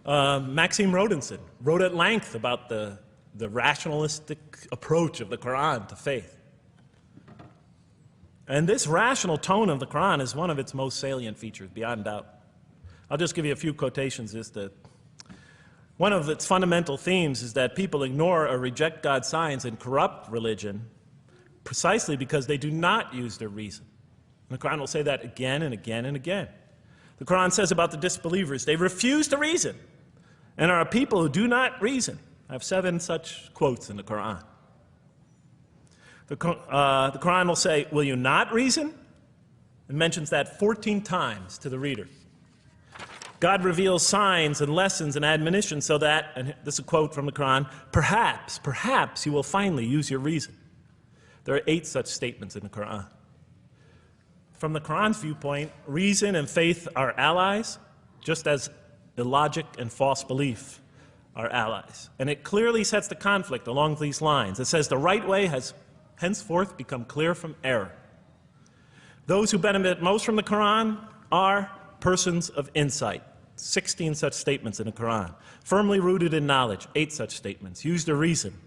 Maxime Rodinson wrote at length about the rationalistic approach of the Quran to faith. And this rational tone of the Quran is one of its most salient features, beyond doubt. I'll just give you a few quotations. One of its fundamental themes is that people ignore or reject God's signs and corrupt religion precisely because they do not use their reason. And the Quran will say that again and again and again. The Quran says about the disbelievers, they refuse to reason and are a people who do not reason. I have 7 such quotes in the Quran. The Quran will say, will you not reason? It mentions that 14 times to the reader. God reveals signs and lessons and admonitions so that, and this is a quote from the Quran, perhaps you will finally use your reason. There are 8 such statements in the Quran. From the Quran's viewpoint, reason and faith are allies, just as illogic and false belief are allies. And it clearly sets the conflict along these lines. It says the right way has henceforth become clear from error. Those who benefit most from the Quran are persons of insight. 16 such statements in the Quran. Firmly rooted in knowledge, 8 such statements. Use their reason,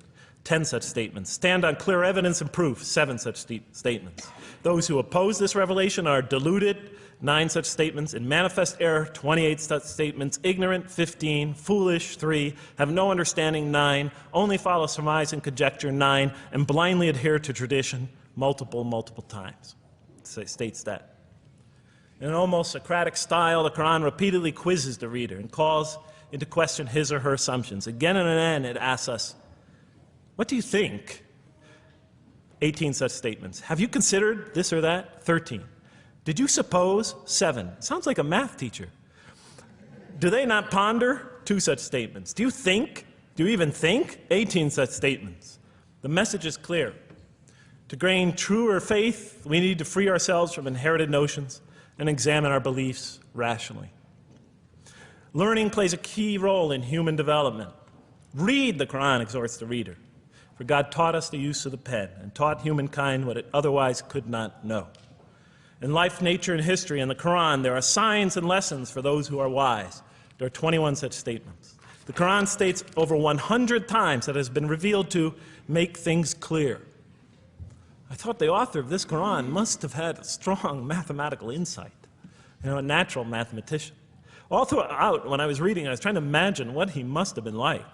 10 such statements. Stand on clear evidence and proof, 7 such statements. Those who oppose this revelation are deluded, 9 such statements. In manifest error, 28 such statements. Ignorant, 15. Foolish, 3. Have no understanding, 9. Only follow surmise and conjecture, 9. And blindly adhere to tradition, multiple times. It states that. In an almost Socratic style, the Quran repeatedly quizzes the reader and calls into question his or her assumptions. Again and again, it asks us, what do you think? 18 such statements. Have you considered this or that? 13. Did you suppose? 7. Sounds like a math teacher. Do they not ponder? 2 such statements. Do you think? Do you even think? 18 such statements. The message is clear. To gain truer faith, we need to free ourselves from inherited notions and examine our beliefs rationally. Learning plays a key role in human development. Read, the Quran exhorts the reader, for God taught us the use of the pen and taught humankind what it otherwise could not know. In life, nature, and history, in the Quran, there are signs and lessons for those who are wise. There are 21 such statements. The Quran states over 100 times that it has been revealed to make things clear. I thought the author of this Quran must have had a strong mathematical insight, a natural mathematician. All throughout, when I was reading, I was trying to imagine what he must have been like.